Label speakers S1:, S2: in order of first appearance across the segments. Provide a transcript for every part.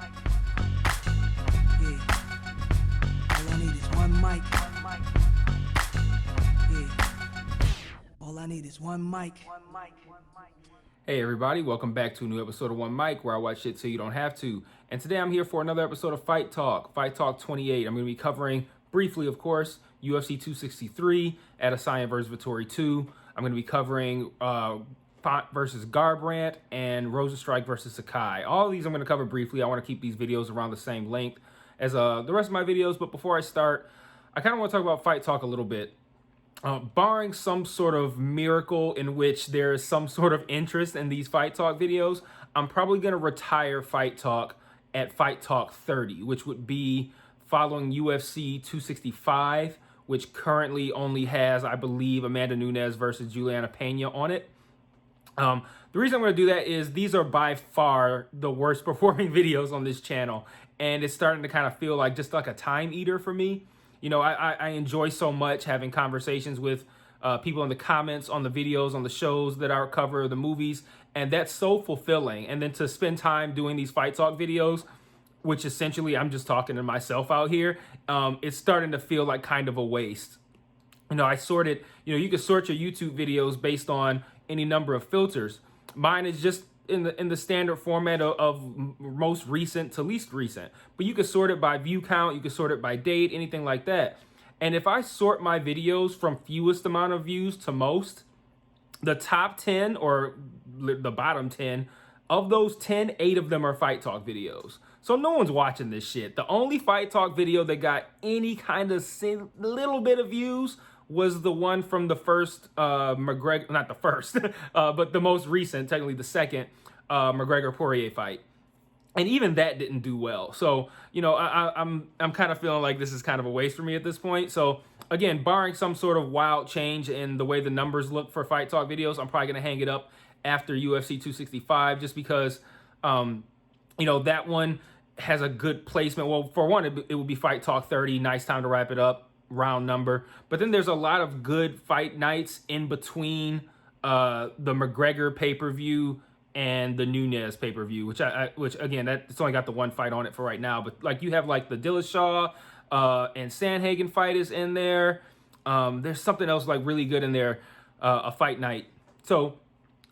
S1: Yeah. All I need is one mic. Yeah. All I need is one mic.
S2: Hey everybody, welcome back to a new episode of One Mic, where I watch shit so you don't have to. And today I'm here for another episode of Fight Talk 28. I'm going to be covering, briefly of course, UFC 263, Adesanya versus Vettori 2. I'm going to be covering Font versus Garbrandt and Rozenstruik versus Sakai. All of these I'm going to cover briefly. I want to keep these videos around the same length as the rest of my videos. But before I start, I kind of want to talk about Fight Talk a little bit. Barring some sort of miracle in which there is some sort of interest in these Fight Talk videos, I'm probably going to retire Fight Talk at Fight Talk 30, which would be following UFC 265, which currently only has, I believe, Amanda Nunes versus Juliana Pena on it. The reason I'm going to do that is these are by far the worst performing videos on this channel, and it's starting to kind of feel like just like a time eater for me. You know, I enjoy so much having conversations with people in the comments on the videos, on the shows that I cover, the movies, and that's so fulfilling. And then to spend time doing these Fight Talk videos, which essentially I'm just talking to myself out here, it's starting to feel like kind of a waste. You know, I sorted, you can sort your YouTube videos based on any number of filters. Mine is just in the standard format of most recent to least recent. But you can sort it by view count, you can sort it by date, anything like that. And if I sort my videos from fewest amount of views to most, the top 10 or the bottom 10, of those 10, 8 of them are Fight Talk videos. So no one's watching this shit. The only Fight Talk video that got any kind of little bit of views was the one from the first McGregor, not the first, but the most recent, technically the second McGregor-Poirier fight. And even that didn't do well. So, I'm kind of feeling like this is kind of a waste for me at this point. So, again, barring some sort of wild change in the way the numbers look for Fight Talk videos, I'm probably going to hang it up after UFC 265 just because, that one has a good placement. Well, for one, it would be Fight Talk 30. Nice time to wrap it up. Round number. But then there's a lot of good fight nights in between the McGregor pay-per-view and the Nunes pay-per-view, which again, it's only got the one fight on it for right now. But like you have like the Dillashaw and Sandhagen fight is in there. There's something else like really good in there, a fight night. So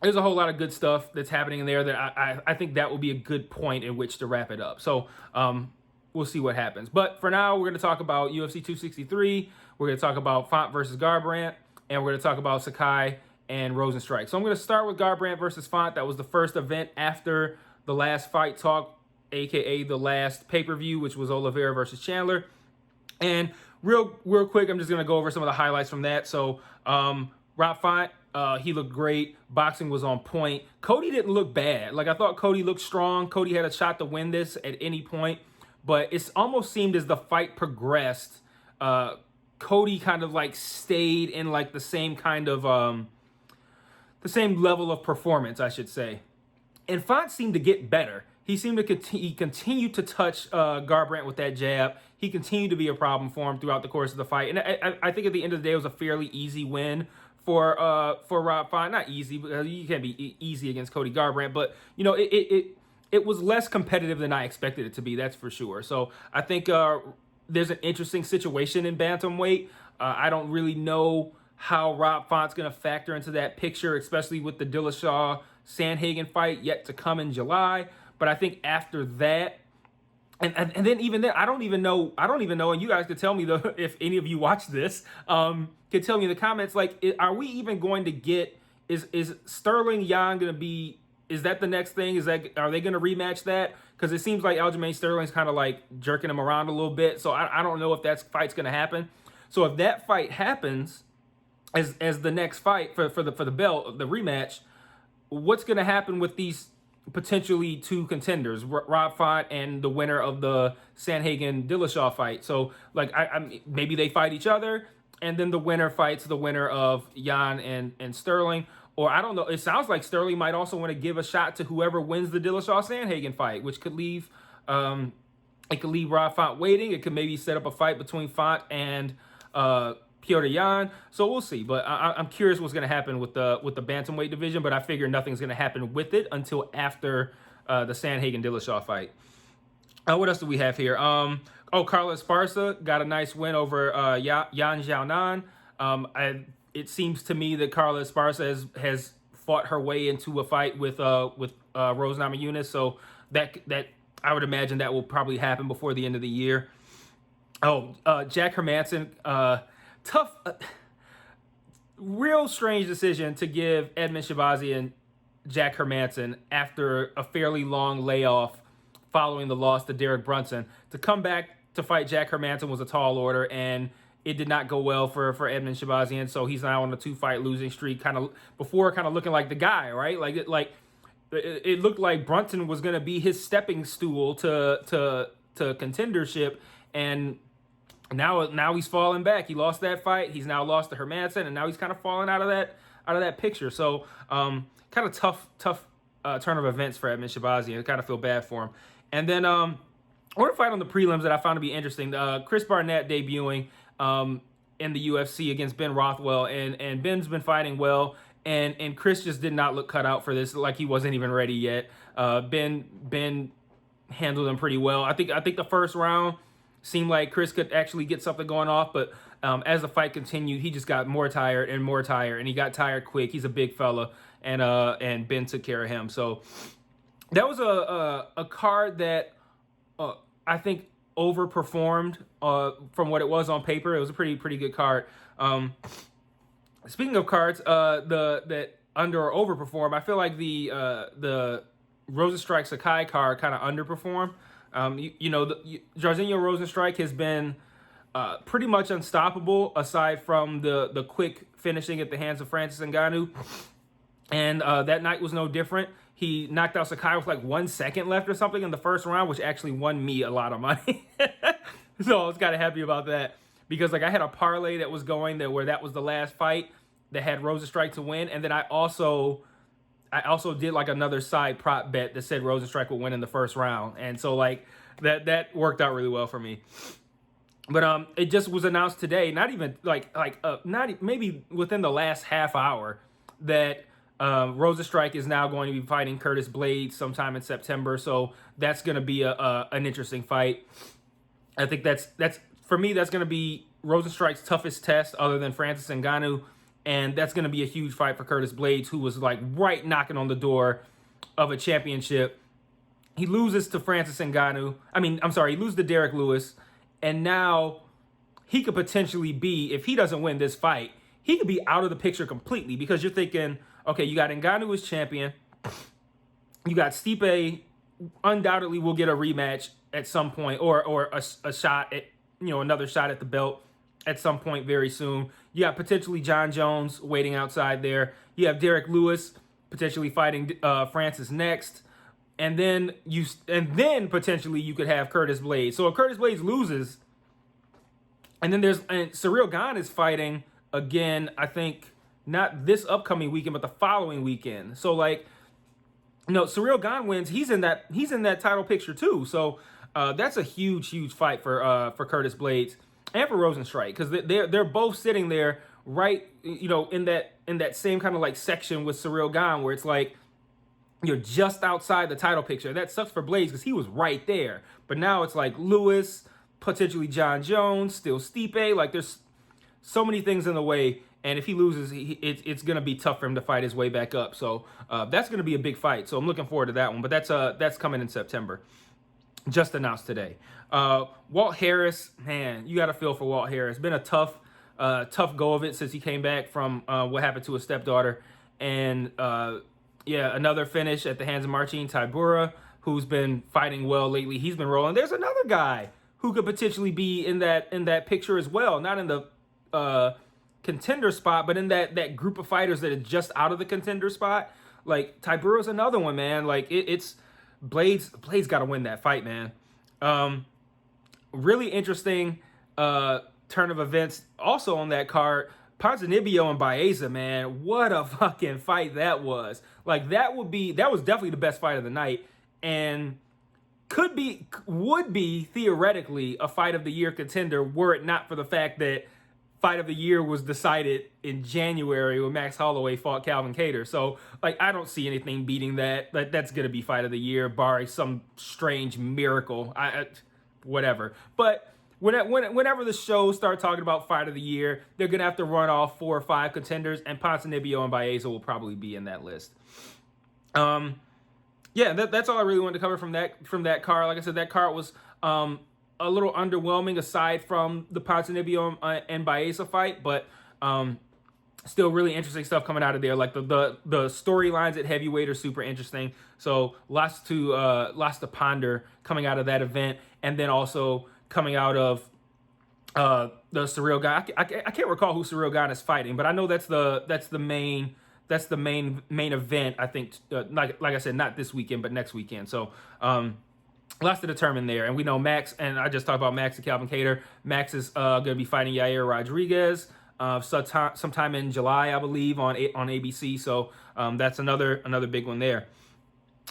S2: there's a whole lot of good stuff that's happening in there that I think that will be a good point in which to wrap it up. So we'll see what happens. But for now, we're going to talk about UFC 263. We're going to talk about Font versus Garbrandt. And we're going to talk about Sakai and Rozenstruik. So I'm going to start with Garbrandt versus Font. That was the first event after the last Fight Talk, a.k.a. the last pay-per-view, which was Oliveira versus Chandler. And real quick, I'm just going to go over some of the highlights from that. So Rob Font, he looked great. Boxing was on point. Cody didn't look bad. Like, I thought Cody looked strong. Cody had a shot to win this at any point. But it's almost seemed as the fight progressed, Cody kind of like stayed in like the same kind of, the same level of performance, I should say. And Font seemed to get better. He seemed to continue to touch Garbrandt with that jab. He continued to be a problem for him throughout the course of the fight. And I think at the end of the day, it was a fairly easy win for Rob Font. Not easy, because you can't be easy against Cody Garbrandt, but it was less competitive than I expected it to be, that's for sure. So I think there's an interesting situation in bantamweight. I don't really know how Rob Font's going to factor into that picture, especially with the Dillashaw-Sandhagen fight yet to come in July. But I think after that, and then even then, I don't even know, and you guys could tell me, though, if any of you watch this, could tell me in the comments, like, are we even going to get, is Sterling Yan going to be, is that the next thing? Are they going to rematch that? Because it seems like Aljamain Sterling's kind of like jerking him around a little bit. So I don't know if that fight's going to happen. So if that fight happens as the next fight for the belt, the rematch, what's going to happen with these potentially two contenders, Rob Font and the winner of the Sandhagen Dillashaw fight? So like maybe they fight each other, and then the winner fights the winner of Yan and Sterling. Or I don't know. It sounds like Sterling might also want to give a shot to whoever wins the Dillashaw-Sandhagen fight, which could leave Rob Font waiting. It could maybe set up a fight between Font and Petr Yan. So we'll see. But I'm curious what's going to happen with the bantamweight division. But I figure nothing's going to happen with it until after the Sandhagen Dillashaw fight. What else do we have here? Carla Esparza got a nice win over Yan Xiaonan. It seems to me that Carla Esparza has fought her way into a fight with Rose Namajunas, so that I would imagine that will probably happen before the end of the year. Jack Hermansson, tough, real strange decision to give Edmen Shahbazyan Jack Hermansson after a fairly long layoff following the loss to Derek Brunson. To come back to fight Jack Hermansson was a tall order, and it did not go well for Edmen Shahbazyan. So he's now on a 2-fight losing streak. Kind of looking like the guy, right? It looked like Brunson was going to be his stepping stool to contendership, and now he's falling back. He lost that fight. He's now lost to Hermansson, and now he's kind of falling out of that picture. So kind of tough turn of events for Edmen Shahbazyan. I kind of feel bad for him. And then I want to fight on the prelims that I found to be interesting. Chris Barnett debuting in the UFC against Ben Rothwell, and Ben's been fighting well, and Chris just did not look cut out for this, like he wasn't even ready yet. Ben handled him pretty well. I think the first round seemed like Chris could actually get something going off, but as the fight continued, he just got more tired, and he got tired quick. He's a big fella, and Ben took care of him. So that was a card that I think overperformed from what it was on paper. It was a pretty good card. Speaking of cards, that under or overperform, I feel like the Rozenstruik Sakai card kind of underperformed. Jairzinho Rozenstruik has been pretty much unstoppable aside from the quick finishing at the hands of Francis Ngannou. And that night was no different. He knocked out Sakai with like 1 second left or something in the first round, which actually won me a lot of money. So I was kind of happy about that, because like I had a parlay that was going there where that was the last fight that had Rozenstruik to win, and then I also did like another side prop bet that said Rozenstruik would win in the first round, and so like that worked out really well for me. But it just was announced today, not even maybe within the last half hour, that Rozenstruik is now going to be fighting Curtis Blaydes sometime in September. So that's going to be an interesting fight. I think that's for me, that's going to be Rozenstruik's toughest test other than Francis Ngannou. And that's going to be a huge fight for Curtis Blaydes, who was like right knocking on the door of a championship. He loses to Francis Ngannou. He loses to Derek Lewis. And now he could potentially be, if he doesn't win this fight, he could be out of the picture completely, because you're thinking, okay, you got Ngannou as champion. You got Stipe, undoubtedly will get a rematch at some point, or a shot at, another shot at the belt at some point very soon. You got potentially John Jones waiting outside there. You have Derek Lewis potentially fighting Francis next. And then potentially you could have Curtis Blaydes. So if Curtis Blaydes loses, and then Ciryl Gane is fighting again, I think not this upcoming weekend, but the following weekend. So Ciryl Gane wins, he's in that title picture too. So that's a huge fight for Curtis Blaydes and for Rozenstruik, because they're both sitting there right, in that same kind of like section with Ciryl Gane, where it's like you're just outside the title picture. That sucks for Blaydes because he was right there. But now it's like Lewis, potentially John Jones, still Stipe. Like there's so many things in the way. And if he loses, it's going to be tough for him to fight his way back up. So that's going to be a big fight. So I'm looking forward to that one. But that's coming in September. Just announced today. Walt Harris, man, you got to feel for Walt Harris. Been a tough go of it since he came back from what happened to his stepdaughter. And another finish at the hands of Marcin Tybura, who's been fighting well lately. He's been rolling. There's another guy who could potentially be in that picture as well. Not in the contender spot, but in that group of fighters that are just out of the contender spot. Like Tybura's another one, man. Like it's Blaydes got to win that fight, man. Really interesting turn of events also on that card. Ponzinibbio and Baeza, man, what a fucking fight that was. Like that was definitely the best fight of the night, and would be theoretically a fight of the year contender were it not for the fact that fight of the year was decided in January when Max Holloway fought Calvin Kattar. So, like, I don't see anything beating that. That's going to be fight of the year, barring some strange miracle. Whatever. But whenever the shows start talking about fight of the year, they're going to have to run off 4 or 5 contenders, and Ponzinibbio and Baeza will probably be in that list. Yeah, that's all I really wanted to cover from that card. Like I said, that card was a little underwhelming aside from the Ponzinibbio and Baeza fight, but still really interesting stuff coming out of there. Like the storylines at heavyweight are super interesting. So lots to ponder coming out of that event, and then also coming out of the Ciryl guy. I can't recall who Ciryl Gane is fighting, but I know that's the main event. I think like I said, not this weekend, but next weekend. So lots to determine there. And we know Max, and I just talked about Max and Calvin Kattar. Max is going to be fighting Yair Rodriguez sometime in July, I believe, on ABC. So that's another big one there.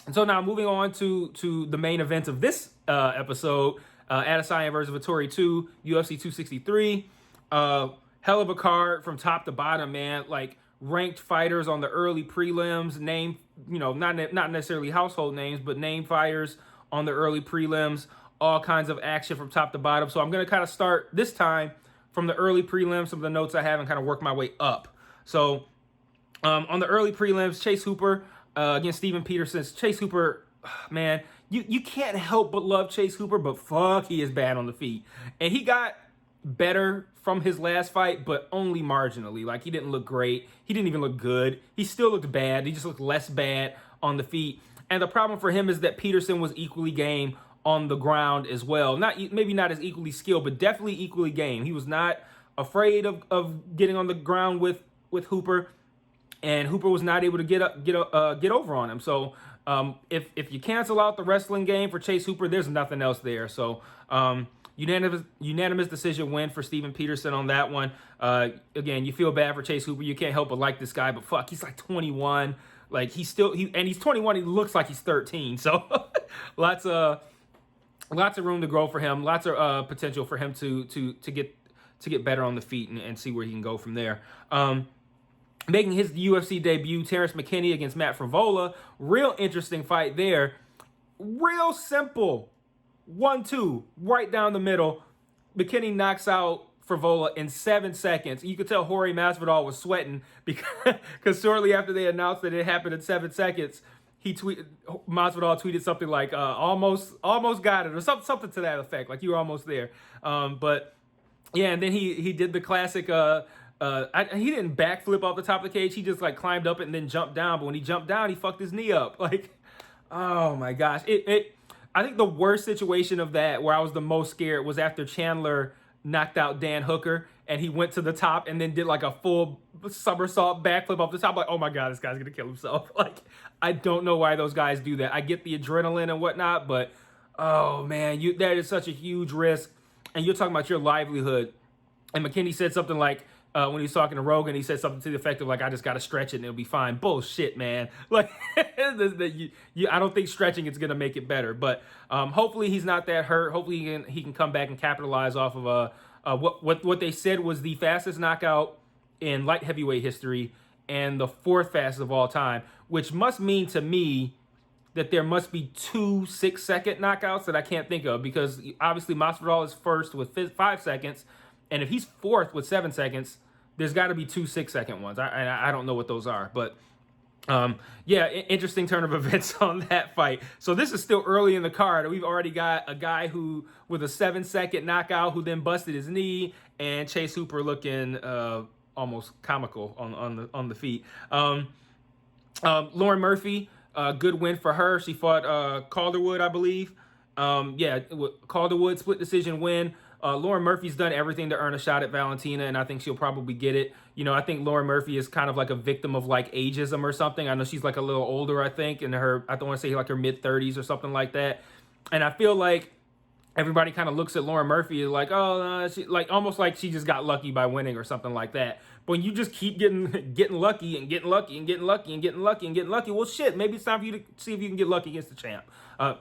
S2: And so now moving on to the main event of this episode, Adesanya versus Vettori 2, UFC 263. Hell of a card from top to bottom, man. Like, ranked fighters on the early prelims, not necessarily household names, but name fighters on the early prelims, all kinds of action from top to bottom. So I'm going to kind of start this time from the early prelims, some of the notes I have, and kind of work my way up. So on the early prelims, Chase Hooper against Steven Peterson. Chase Hooper, man, you can't help but love Chase Hooper, but fuck, he is bad on the feet. And he got better from his last fight, but only marginally. Like, he didn't look great. He didn't even look good. He still looked bad. He just looked less bad on the feet. And the problem for him is that Peterson was equally game on the ground as well. Maybe not as equally skilled, but definitely equally game. He was not afraid of getting on the ground with Hooper, and Hooper was not able to get over on him. So if you cancel out the wrestling game for Chase Hooper, there's nothing else there. So unanimous decision win for Steven Peterson on that one. Again, you feel bad for Chase Hooper. You can't help but like this guy, but fuck, he's like 21. Like, he's 21. He looks like he's 13. So lots of room to grow for him. Lots of potential for him to get better on the feet and see where he can go from there. Making his UFC debut, Terrence McKinney against Matt Frevola. Real interesting fight there. Real simple. 1-2, right down the middle. McKinney knocks out Frevola in 7 seconds. You could tell Jorge Masvidal was sweating because shortly after they announced that it happened in 7 seconds, Masvidal tweeted something like, almost got it, or something to that effect, like, you were almost there. But yeah, and then he did the classic, he didn't backflip off the top of the cage. He just like climbed up and then jumped down. But when he jumped down, he fucked his knee up. Like, oh my gosh. I think the worst situation of that, where I was the most scared, was after Chandler knocked out Dan Hooker and he went to the top and then did like a full somersault backflip off the top. Like, oh my God, this guy's gonna kill himself. Like, I don't know why those guys do that. I get the adrenaline and whatnot, but oh man, that is such a huge risk. And you're talking about your livelihood. And McKinney said something like, when he was talking to Rogan, he said something to the effect of like, I just got to stretch it and it'll be fine. Bullshit, man. Like, I don't think stretching is going to make it better. But hopefully he's not that hurt. Hopefully he can come back and capitalize off of what they said was the fastest knockout in light heavyweight history and the 4th fastest of all time, which must mean to me that there must be 2 6-second knockouts that I can't think of, because obviously Masvidal is first with 5 seconds. And if he's 4th with 7 seconds, there's got to be 2 6-second ones. I don't know what those are. But, yeah, interesting turn of events on that fight. So this is still early in the card. We've already got a guy who, with a 7-second knockout, who then busted his knee, and Chase Hooper looking almost comical on the feet. Lauren Murphy, good win for her. She fought Calderwood, I believe. Yeah, Calderwood, split decision win. Lauren Murphy's done everything to earn a shot at Valentina, and I think she'll probably get it. You know, I think Lauren Murphy is kind of like a victim of like ageism or something. I know she's like a little older, I think, in her, I don't want to say like her mid-30s or something like that. And I feel like everybody kind of looks at Lauren Murphy like, oh, she, like almost like she just got lucky by winning or something like that. But when you just keep getting lucky and getting lucky and getting lucky and getting lucky and getting lucky, well, shit, maybe it's time for you to see if you can get lucky against the champ.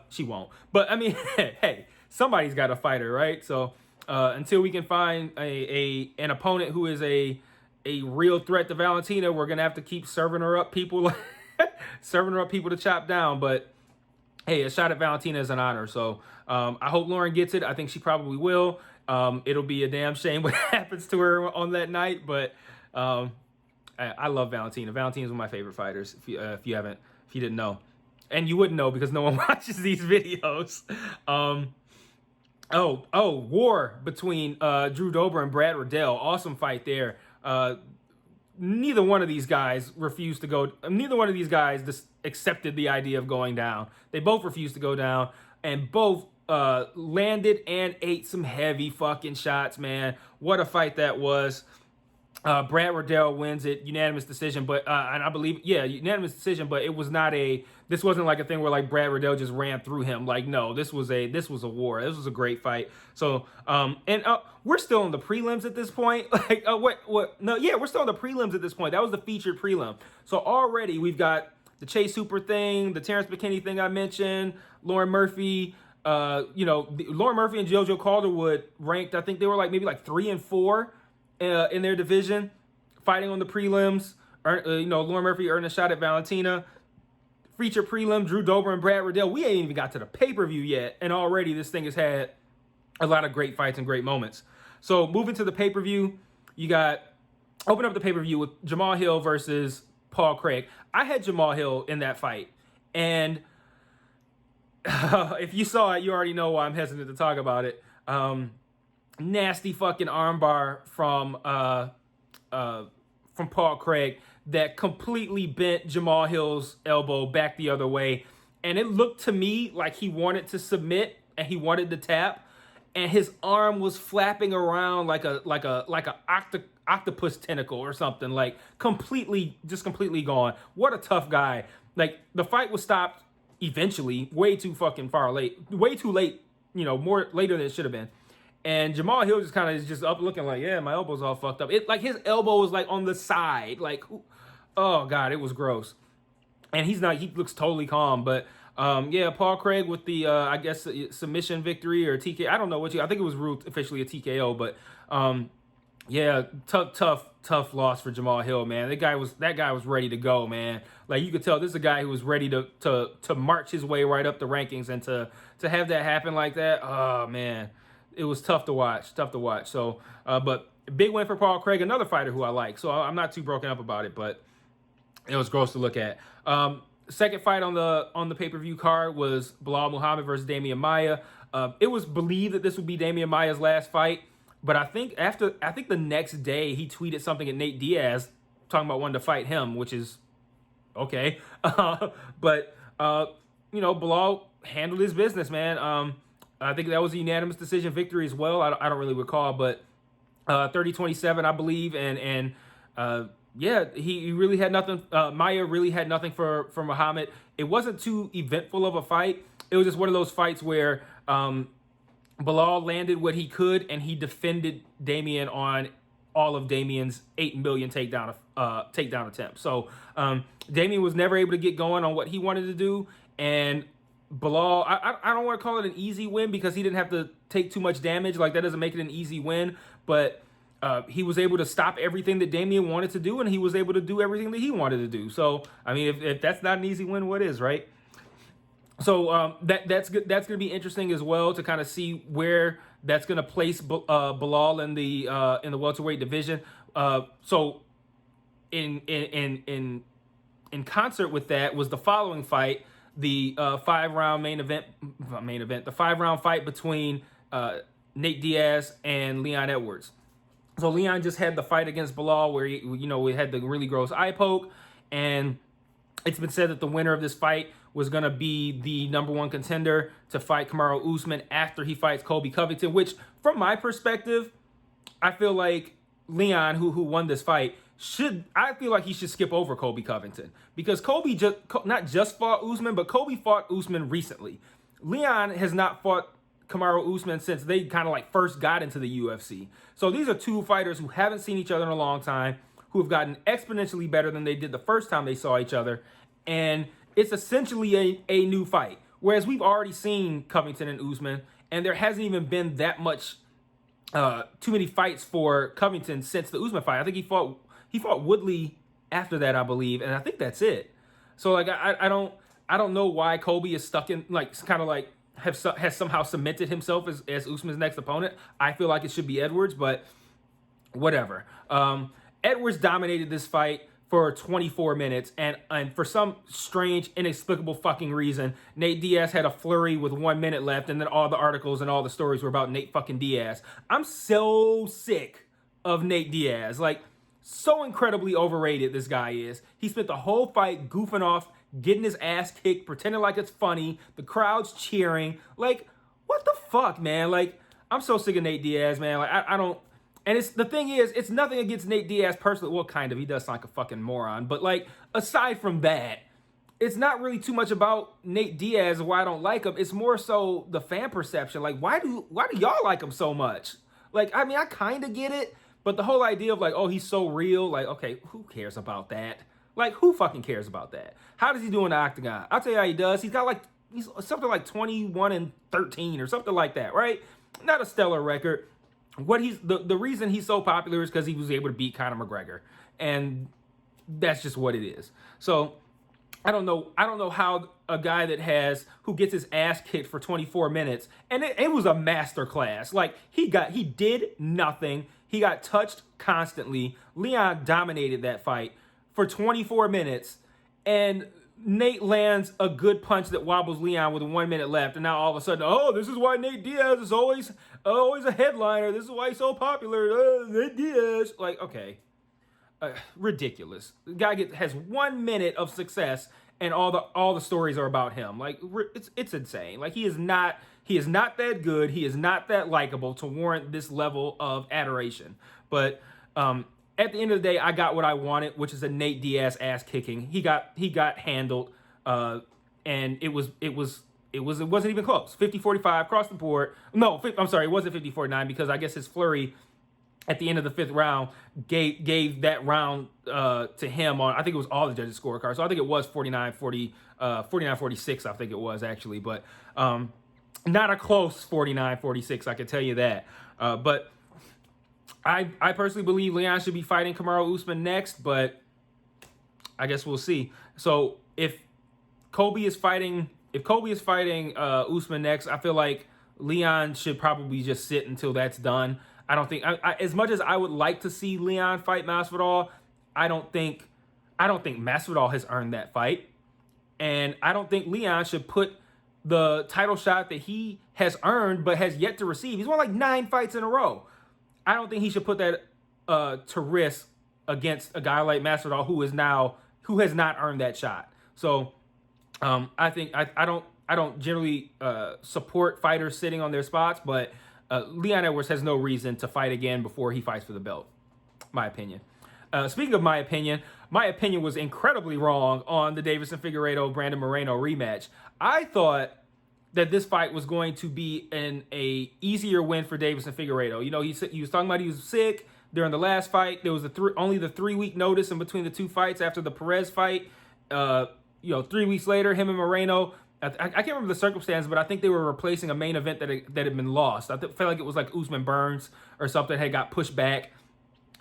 S2: She won't. But I mean, hey, somebody's got to fight her, right? So until we can find an opponent who is a real threat to Valentina, we're gonna have to keep serving her up people, serving her up people to chop down. But hey, a shot at Valentina is an honor. So I hope Lauren gets it. I think she probably will. It'll be a damn shame what happens to her on that night. But I love Valentina. Valentina's one of my favorite fighters. If you didn't know, and you wouldn't know because no one watches these videos. War between Drew Dober and Brad Riddell. Awesome fight there. Neither one of these guys refused to go. Neither one of these guys just accepted the idea of going down. They both refused to go down, and both landed and ate some heavy fucking shots, man. What a fight that was. Brad Riddell wins it, unanimous decision, but and I believe, unanimous decision, but it was not this wasn't like a thing where like Brad Riddell just ran through him. Like, no, this was a war. This was a great fight. So, we're still in the prelims at this point. Like, we're still in the prelims at this point. That was the featured prelim. So already we've got the Chase Hooper thing, the Terrence McKinney thing I mentioned, Lauren Murphy. Lauren Murphy and JoJo Calderwood ranked, I think they were maybe 3 and 4 in their division, fighting on the prelims. Lauren Murphy earned a shot at Valentina. Feature prelim, Drew Dober and Brad Riddell. We ain't even got to the pay-per-view yet, and already this thing has had a lot of great fights and great moments. So moving to the pay-per-view, open up the pay-per-view with Jamal Hill versus Paul Craig. I had Jamal Hill in that fight, and if you saw it, you already know why I'm hesitant to talk about it. Nasty fucking armbar from Paul Craig that completely bent Jamal Hill's elbow back the other way, and it looked to me like he wanted to submit and he wanted to tap, and his arm was flapping around like a octopus tentacle or something, like completely gone. What a tough guy. Like, the fight was stopped eventually, way too late, more later than it should have been. And Jamal Hill just kind of is just up looking like, yeah, my elbow's all fucked up. It, like, his elbow was like on the side, like, oh God, it was gross. And he looks totally calm. But Paul Craig with the I guess submission victory or TKO. I don't know I think it was ruled officially a TKO, but tough loss for Jamal Hill, man. That guy was ready to go, man. Like, you could tell this is a guy who was ready to march his way right up the rankings, and to have that happen like that, oh man, it was tough to watch. So, but big win for Paul Craig, another fighter who I like. So I'm not too broken up about it, but it was gross to look at. Second fight on the pay-per-view card was Bilal Muhammad versus Damian Maia. It was believed that this would be Damian Maia's last fight, but I think the next day he tweeted something at Nate Diaz talking about wanting to fight him, which is okay. But Bilal handled his business, man. I think that was a unanimous decision victory as well. I don't really recall, but 30-27, I believe, and he really had nothing. Maia really had nothing for Muhammad. It wasn't too eventful of a fight. It was just one of those fights where Bilal landed what he could, and he defended Damian on all of Damian's 8 million takedown attempts. So Damian was never able to get going on what he wanted to do, and Bilal, I don't want to call it an easy win because he didn't have to take too much damage. Like, that doesn't make it an easy win, but he was able to stop everything that Damian wanted to do, and he was able to do everything that he wanted to do. So, I mean, if that's not an easy win, what is, right? So that's good. That's going to be interesting as well to kind of see where that's going to place Bilal in the welterweight division. So in concert with that was the following fight, the 5-round the 5-round fight between Nate Diaz and Leon Edwards. So Leon just had the fight against Bilal where we had the really gross eye poke, and it's been said that the winner of this fight was going to be the number 1 contender to fight Kamaru Usman after he fights Colby Covington, which, from my perspective, I feel like Leon, who won this fight, I feel like he should skip over Colby Covington, because Colby not just fought Usman, but Colby fought Usman recently. Leon has not fought Kamaru Usman since they kind of like first got into the UFC. So these are two fighters who haven't seen each other in a long time, who have gotten exponentially better than they did the first time they saw each other, and it's essentially a new fight. Whereas we've already seen Covington and Usman, and there hasn't even been that much too many fights for Covington since the Usman fight. I think he fought Woodley after that, I believe, and I think that's it. So like I don't know why Colby is stuck in like kind of like has somehow cemented himself as Usman's next opponent. I feel like it should be Edwards, but whatever. Edwards dominated this fight for 24 minutes, and for some strange, inexplicable fucking reason, Nate Diaz had a flurry with 1 minute left, and then all the articles and all the stories were about Nate fucking Diaz. I'm so sick of Nate Diaz. Like, so incredibly overrated this guy is. He spent the whole fight goofing off, getting his ass kicked, pretending like it's funny. The crowd's cheering. Like, what the fuck, man? Like, I'm so sick of Nate Diaz, man. Like, I don't... And it's the thing is, it's nothing against Nate Diaz personally. Well, kind of. He does sound like a fucking moron. But, like, aside from that, it's not really too much about Nate Diaz and why I don't like him. It's more so the fan perception. Like, why do y'all like him so much? Like, I mean, I kind of get it. But the whole idea of, like, oh, he's so real. Like, okay, who cares about that? Like, who fucking cares about that? How does he do in the octagon? I'll tell you how he does. He's something like 21-13 or something like that, right? Not a stellar record. The reason he's so popular is because he was able to beat Conor McGregor, and that's just what it is. So I don't know how a guy who gets his ass kicked for 24 minutes, and it was a masterclass. Like he did nothing. He got touched constantly. Leon dominated that fight for 24 minutes, and Nate lands a good punch that wobbles Leon with 1 minute left, and now all of a sudden, oh, this is why Nate Diaz is always a headliner. This is why he's so popular. Nate Diaz, like, okay, ridiculous. The guy has 1 minute of success, and all the stories are about him. Like, it's insane. Like, he is not that good. He is not that likable to warrant this level of adoration. But at the end of the day, I got what I wanted, which is a Nate Diaz ass kicking. He got handled, and it wasn't even close. 50-45 across the board. No, I'm sorry, it wasn't 50-49 because I guess his flurry at the end of the fifth round gave that round to him on, I think it was all the judges' scorecards. So I think it was 49-46, I think it was actually, but not a close 49-46, I can tell you that. But I personally believe Leon should be fighting Kamaru Usman next, but I guess we'll see. So if Colby is fighting Usman next, I feel like Leon should probably just sit until that's done. I don't think as much as I would like to see Leon fight Masvidal, I don't think Masvidal has earned that fight, and I don't think Leon should put the title shot that he has earned but has yet to receive. He's won like 9 fights in a row. I don't think he should put that to risk against a guy like Masvidal who has not earned that shot. So I think I don't generally support fighters sitting on their spots, but Leon Edwards has no reason to fight again before he fights for the belt. My opinion. Speaking of my opinion was incredibly wrong on the Deiveson Brandon Moreno rematch. I thought that this fight was going to be a easier win for Deiveson Figueiredo. You know, he was talking about he was sick during the last fight. There was only the 3-week notice in between the two fights after the Perez fight. 3 weeks later, him and Moreno, I can't remember the circumstance, but I think they were replacing a main event that had been lost. I felt like it was like Usman Burns or something had got pushed back,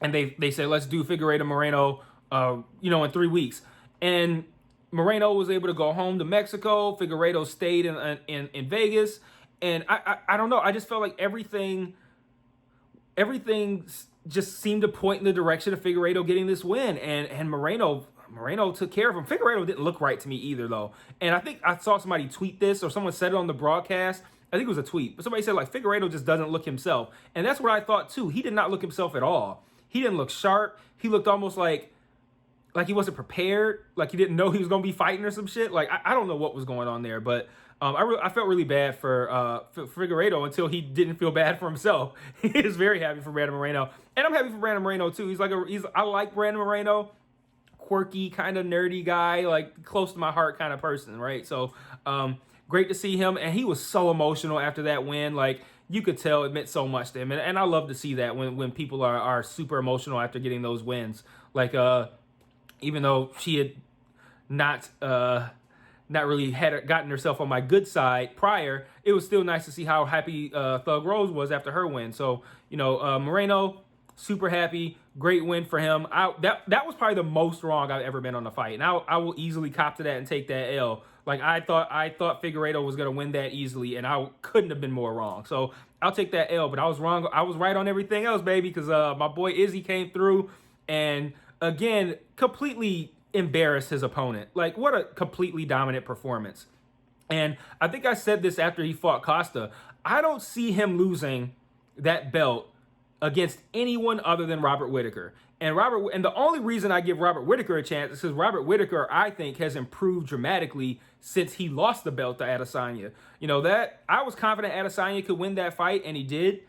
S2: and they said, let's do Figueiredo Moreno, in 3 weeks. And Moreno was able to go home to Mexico. Figueiredo stayed in Vegas, and I don't know. I just felt like everything just seemed to point in the direction of Figueiredo getting this win, and Moreno took care of him. Figueiredo didn't look right to me either, though. And I think I saw somebody tweet this, or someone said it on the broadcast. I think it was a tweet, but somebody said like Figueiredo just doesn't look himself, and that's what I thought too. He did not look himself at all. He didn't look sharp. He looked almost like he wasn't prepared, like he didn't know he was going to be fighting or some shit. Like, I don't know what was going on there, but I felt really bad for Figueiredo until he didn't feel bad for himself. He is very happy for Brandon Moreno, and I'm happy for Brandon Moreno too. I like Brandon Moreno, quirky, kind of nerdy guy, like close to my heart kind of person, right? So great to see him, and he was so emotional after that win. Like, you could tell it meant so much to him, and I love to see that when people are super emotional after getting those wins. Like, even though she had not not really had gotten herself on my good side prior, it was still nice to see how happy Thug Rose was after her win. So, Moreno, super happy, great win for him. That was probably the most wrong I've ever been on a fight, and I will easily cop to that and take that L. Like I thought Figueiredo was gonna win that easily, and I couldn't have been more wrong. So I'll take that L, but I was wrong. I was right on everything else, baby, because my boy Izzy came through and again completely embarrassed his opponent. Like, what a completely dominant performance. And I think I said this after he fought Costa. I don't see him losing that belt against anyone other than Robert Whittaker. And the only reason I give Robert Whittaker a chance is because Robert Whittaker, I think, has improved dramatically since he lost the belt to Adesanya. That I was confident Adesanya could win that fight, and he did.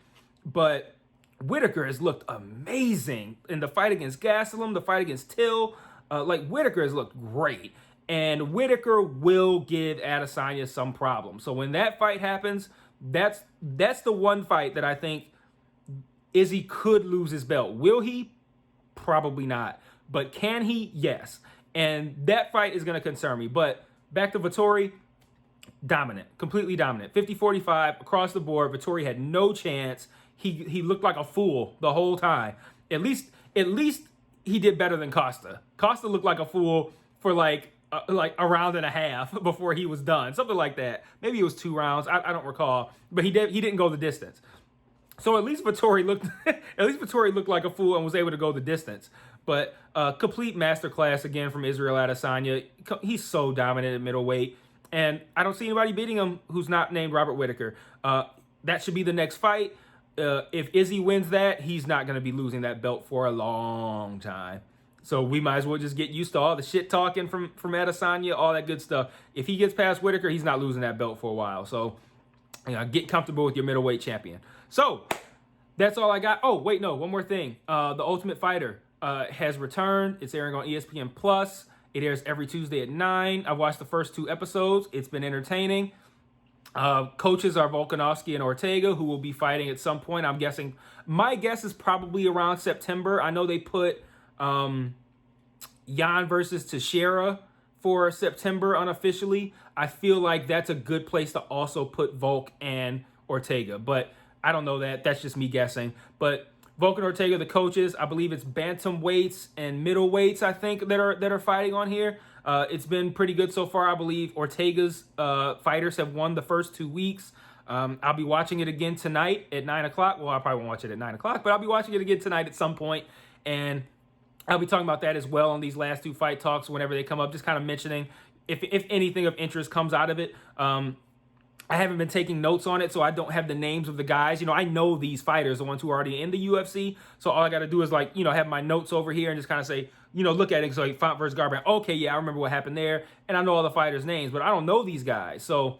S2: But Whittaker has looked amazing in the fight against Gastelum, the fight against Till. Whittaker has looked great. And Whittaker will give Adesanya some problems. So when that fight happens, that's the one fight that I think Izzy could lose his belt. Will he? Probably not. But can he? Yes. And that fight is going to concern me. But back to Vettori, dominant, completely dominant. 50-45 across the board. Vettori had no chance. He looked like a fool the whole time. At least he did better than Costa. Costa looked like a fool for like a round and a half before he was done. Something like that. Maybe it was 2 rounds. I don't recall. But he didn't go the distance. So at least Vettori looked like a fool and was able to go the distance. But complete masterclass again from Israel Adesanya. He's so dominant at middleweight, and I don't see anybody beating him who's not named Robert Whittaker. That should be the next fight. If Izzy wins that, he's not going to be losing that belt for a long time. So we might as well just get used to all the shit talking from Adesanya, all that good stuff. If he gets past Whittaker, he's not losing that belt for a while. So get comfortable with your middleweight champion. So that's all I got. Oh, wait, no, one more thing. The Ultimate Fighter has returned. It's airing on ESPN Plus. It airs every Tuesday at 9. I've watched the first 2 episodes. It's been entertaining. Coaches are Volkanovski and Ortega, who will be fighting at some point. I'm guessing. My guess is probably around September. I know they put Jan versus Teixeira for September unofficially. I feel like that's a good place to also put Volk and Ortega, but I don't know that. That's just me guessing. But Volk and Ortega, the coaches, I believe it's bantamweights and middleweights, I think, that are fighting on here. It's been pretty good so far. I believe Ortega's fighters have won the first 2 weeks. I'll be watching it again tonight at 9 o'clock. Well, I probably won't watch it at 9 o'clock, but I'll be watching it again tonight at some point. And I'll be talking about that as well on these last 2 fight talks whenever they come up, just kind of mentioning if anything of interest comes out of it. I haven't been taking notes on it, so I don't have the names of the guys. I know these fighters, the ones who are already in the UFC. So all I got to do is have my notes over here and just kind of say, look at it. So Font versus Garbrandt. Okay, yeah, I remember what happened there. And I know all the fighters' names, but I don't know these guys. So,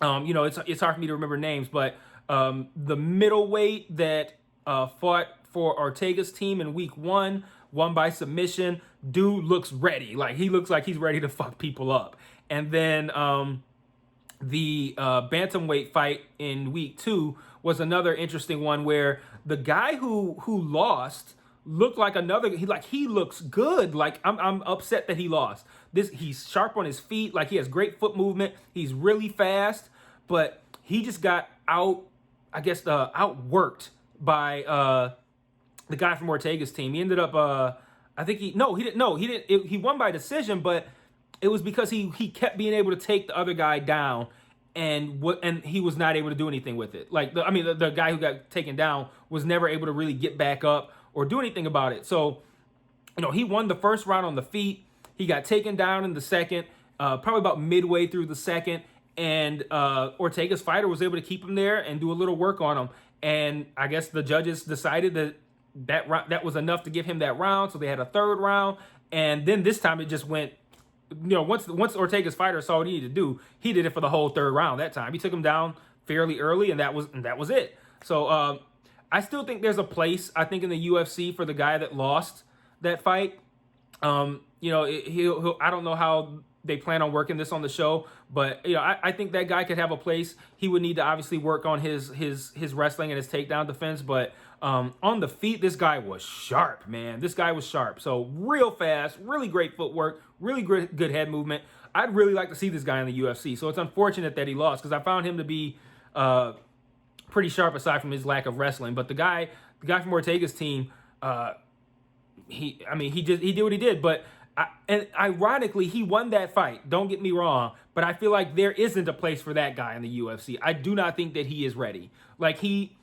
S2: it's hard for me to remember names. But the middleweight that fought for Ortega's team in week 1, won by submission. Dude looks ready. Like, he looks like he's ready to fuck people up. And then the bantamweight fight in week 2 was another interesting one where the guy who lost looked like he looks good. Like, I'm upset that he lost. He's sharp on his feet. Like, he has great foot movement. He's really fast, but he just got outworked by the guy from Ortega's team. He ended up he didn't. He won by decision, but it was because he kept being able to take the other guy down, and he was not able to do anything with it. Like, the guy who got taken down was never able to really get back up or do anything about it. So, he won the first round on the feet. He got taken down in the second, probably about midway through the second, and Ortega's fighter was able to keep him there and do a little work on him. And I guess the judges decided that was enough to give him that round, so they had a third round. And then this time it just went, once Ortega's fighter saw what he needed to do, he did it for the whole third round that time. He took him down fairly early, and that was it. So I still think there's a place, I think, in the UFC for the guy that lost that fight. He'll I don't know how they plan on working this on the show, but I think that guy could have a place. He would need to obviously work on his wrestling and his takedown defense, but on the feet, this guy was sharp, man. This guy was sharp. So real fast, really great footwork, really good head movement. I'd really like to see this guy in the UFC. So it's unfortunate that he lost because I found him to be pretty sharp aside from his lack of wrestling. But the guy from Ortega's team, he did what he did. But and ironically, he won that fight. Don't get me wrong, but I feel like there isn't a place for that guy in the UFC. I do not think that he is ready. Like he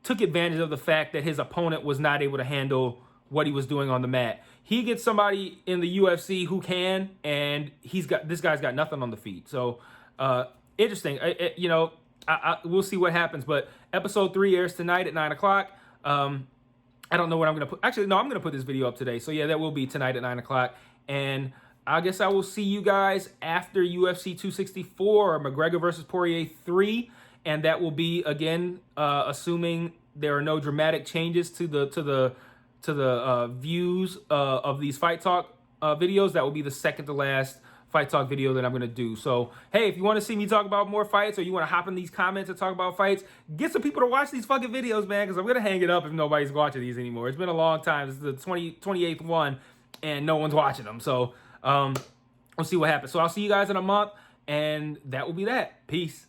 S2: took advantage of the fact that his opponent was not able to handle what he was doing on the mat. He gets somebody in the UFC who can, and this guy's got nothing on the feet. So interesting. We'll see what happens. But episode 3 airs tonight at 9:00. I don't know what I'm going to put. Actually, no, I'm going to put this video up today. So, yeah, that will be tonight at 9:00. And I guess I will see you guys after UFC 264, McGregor versus Poirier 3. And that will be, again, assuming there are no dramatic changes to the views of these Fight Talk videos. That will be the second to last Fight Talk video that I'm going to do. So, hey, if you want to see me talk about more fights or you want to hop in these comments and talk about fights, get some people to watch these fucking videos, man, because I'm going to hang it up if nobody's watching these anymore. It's been a long time. This is the 28th one, and no one's watching them. So, we'll see what happens. So, I'll see you guys in a month, and that will be that. Peace.